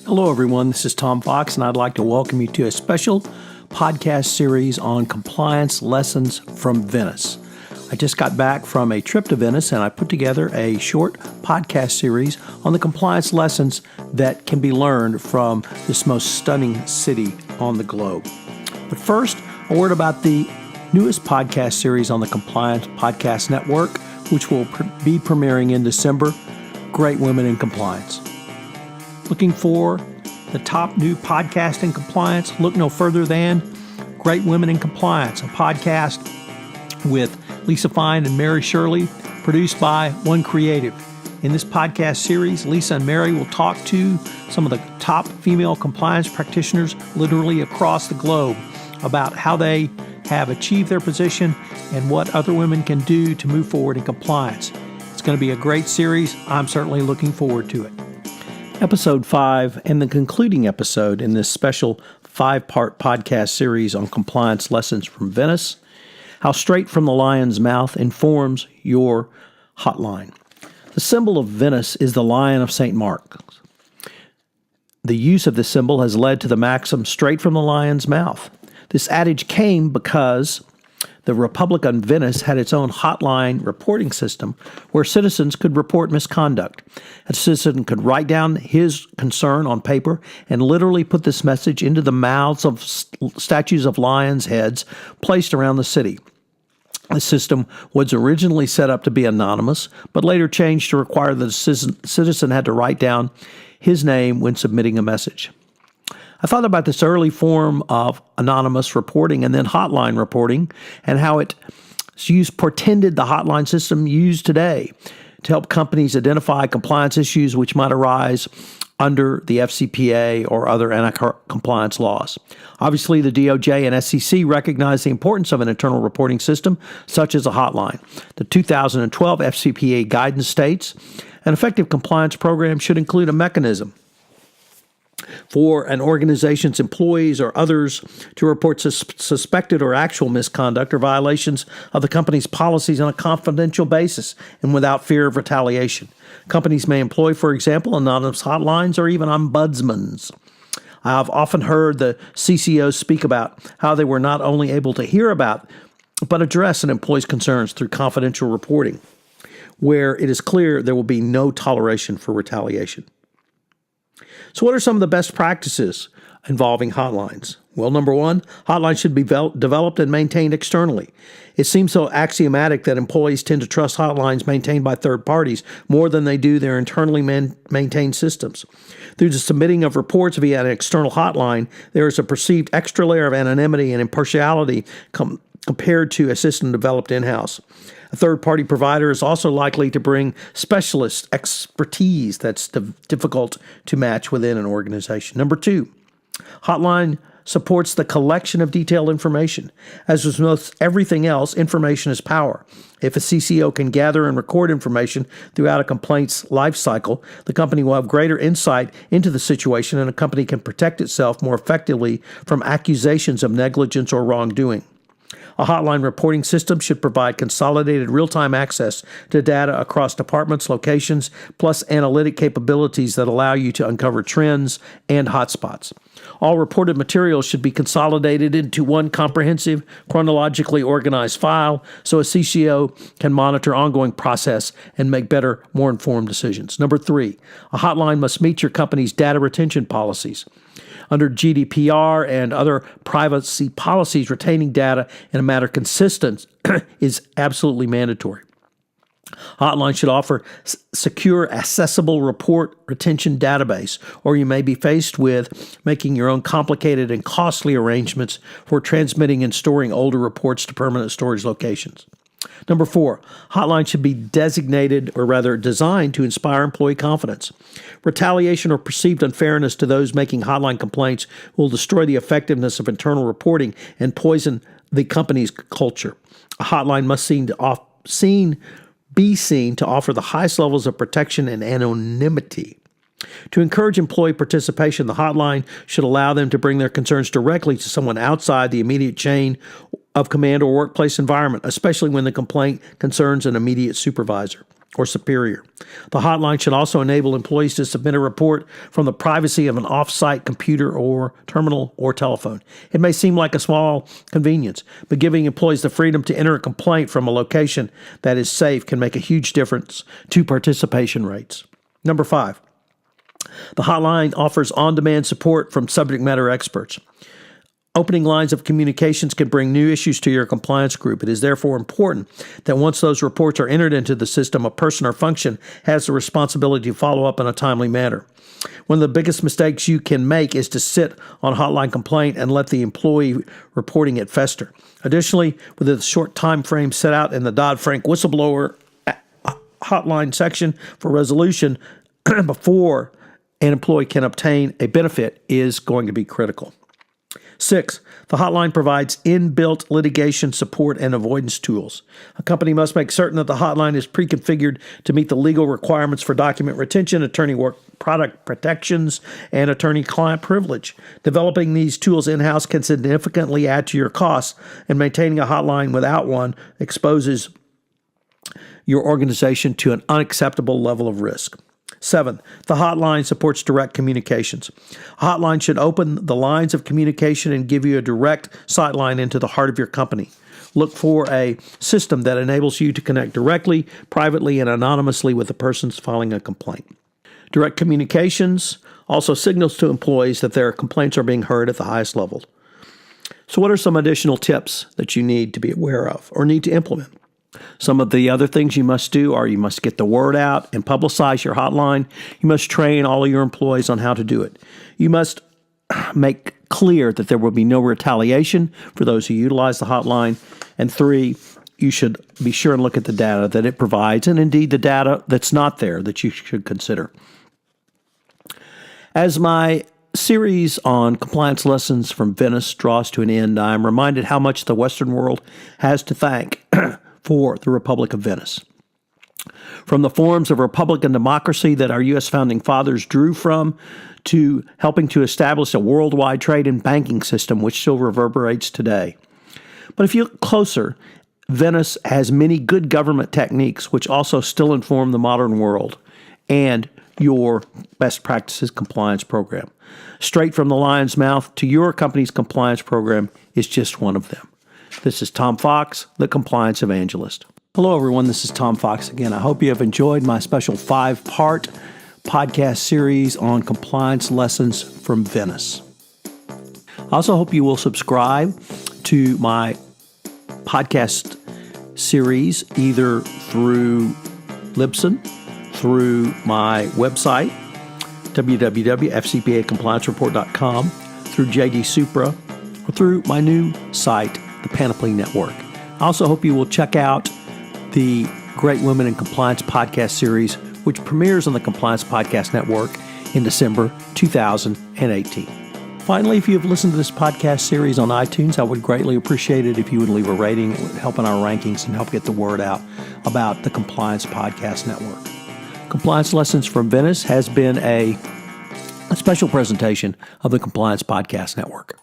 Hello, everyone. This is Tom Fox, and I'd like to welcome you to a special podcast series on compliance lessons from Venice. I just got back from a trip to Venice, and I put together a short podcast series on the compliance lessons that can be learned from this most stunning city on the globe. But first, a word about the newest podcast series on the Compliance Podcast Network, which will be premiering in December, Great Women in Compliance. Looking for the top new podcast in compliance? Look no further than Great Women in Compliance, a podcast with Lisa Fine and Mary Shirley, produced by One Creative. In this podcast series, Lisa and Mary will talk to some of the top female compliance practitioners literally across the globe about how they have achieved their position and what other women can do to move forward in compliance. It's going to be a great series. I'm certainly looking forward to it. Episode 5 and the concluding episode in this special 5-part podcast series on compliance lessons from Venice, how straight from the lion's mouth informs your hotline. The symbol of Venice is the Lion of St. Mark. The use of this symbol has led to the maxim, straight from the lion's mouth. This adage came because the Republic of Venice had its own hotline reporting system where citizens could report misconduct. A citizen could write down his concern on paper and literally put this message into the mouths of statues of lions' heads placed around the city. The system was originally set up to be anonymous, but later changed to require that a citizen had to write down his name when submitting a message. I thought about this early form of anonymous reporting and then hotline reporting and how it portended the hotline system used today to help companies identify compliance issues which might arise under the FCPA or other anti-compliance laws. Obviously, the DOJ and SEC recognize the importance of an internal reporting system such as a hotline. The 2012 FCPA guidance states an effective compliance program should include a mechanism for an organization's employees or others to report suspected or actual misconduct or violations of the company's policies on a confidential basis and without fear of retaliation. Companies may employ, for example, anonymous hotlines or even ombudsmans. I've often heard the CCOs speak about how they were not only able to hear about, but address an employee's concerns through confidential reporting, where it is clear there will be no toleration for retaliation. So what are some of the best practices involving hotlines? Well, number one, hotlines should be developed and maintained externally. It seems so axiomatic that employees tend to trust hotlines maintained by third parties more than they do their internally maintained systems. Through the submitting of reports via an external hotline, there is a perceived extra layer of anonymity and impartiality compared to a system developed in-house. A third-party provider is also likely to bring specialist expertise that's difficult to match within an organization. Number two, hotline supports the collection of detailed information. As with most everything else, information is power. If a CCO can gather and record information throughout a complaint's life cycle, the company will have greater insight into the situation, and a company can protect itself more effectively from accusations of negligence or wrongdoing. A hotline reporting system should provide consolidated real-time access to data across departments, locations, plus analytic capabilities that allow you to uncover trends and hotspots. All reported materials should be consolidated into one comprehensive, chronologically organized file so a CCO can monitor ongoing process and make better, more informed decisions. Number three, a hotline must meet your company's data retention policies. Under GDPR and other privacy policies, retaining data in a manner consistent is absolutely mandatory. Hotline should offer secure, accessible report retention database, or you may be faced with making your own complicated and costly arrangements for transmitting and storing older reports to permanent storage locations. Number four, hotline should be designed to inspire employee confidence. Retaliation or perceived unfairness to those making hotline complaints will destroy the effectiveness of internal reporting and poison the company's culture. A hotline must be seen to offer the highest levels of protection and anonymity. To encourage employee participation, the hotline should allow them to bring their concerns directly to someone outside the immediate chain of command or workplace environment, especially when the complaint concerns an immediate supervisor. or superior. The hotline should also enable employees to submit a report from the privacy of an off-site computer or terminal or telephone. It may seem like a small convenience, but giving employees the freedom to enter a complaint from a location that is safe can make a huge difference to participation rates. Number 5, the hotline offers on-demand support from subject matter experts. Opening lines of communications can bring new issues to your compliance group. It is therefore important that once those reports are entered into the system, a person or function has the responsibility to follow up in a timely manner. One of the biggest mistakes you can make is to sit on a hotline complaint and let the employee reporting it fester. Additionally, with a short time frame set out in the Dodd-Frank whistleblower hotline section for resolution before an employee can obtain a benefit is going to be critical. 6, the hotline provides inbuilt litigation support and avoidance tools. A company must make certain that the hotline is pre-configured to meet the legal requirements for document retention, attorney work product protections, and attorney-client privilege. Developing these tools in-house can significantly add to your costs, and maintaining a hotline without one exposes your organization to an unacceptable level of risk. 7, the hotline supports direct communications. A hotline should open the lines of communication and give you a direct sightline into the heart of your company. Look for a system that enables you to connect directly, privately, and anonymously with the persons filing a complaint. Direct communications also signals to employees that their complaints are being heard at the highest level. So what are some additional tips that you need to be aware of or need to implement? Some of the other things you must do are you must get the word out and publicize your hotline. You must train all of your employees on how to do it. You must make clear that there will be no retaliation for those who utilize the hotline. And 3, you should be sure and look at the data that it provides and indeed the data that's not there that you should consider. As my series on compliance lessons from Venice draws to an end, I am reminded how much the Western world has to thank for the Republic of Venice. From the forms of Republican democracy that our U.S. founding fathers drew from, to helping to establish a worldwide trade and banking system which still reverberates today. But if you look closer, Venice has many good government techniques which also still inform the modern world and your best practices compliance program. Straight from the lion's mouth to your company's compliance program is just one of them. This is Tom Fox, the Compliance Evangelist. Hello, everyone. This is Tom Fox again. I hope you have enjoyed my special 5-part podcast series on compliance lessons from Venice. I also hope you will subscribe to my podcast series either through Libsyn, through my website, www.fcpacompliancereport.com, through JD Supra, or through my new site, the Panoply Network. I also hope you will check out the Great Women in Compliance podcast series, which premieres on the Compliance Podcast Network in December 2018. Finally, if you have listened to this podcast series on iTunes, I would greatly appreciate it if you would leave a rating. It would help in our rankings and help get the word out about the Compliance Podcast Network. Compliance Lessons from Venice has been a special presentation of the Compliance Podcast Network.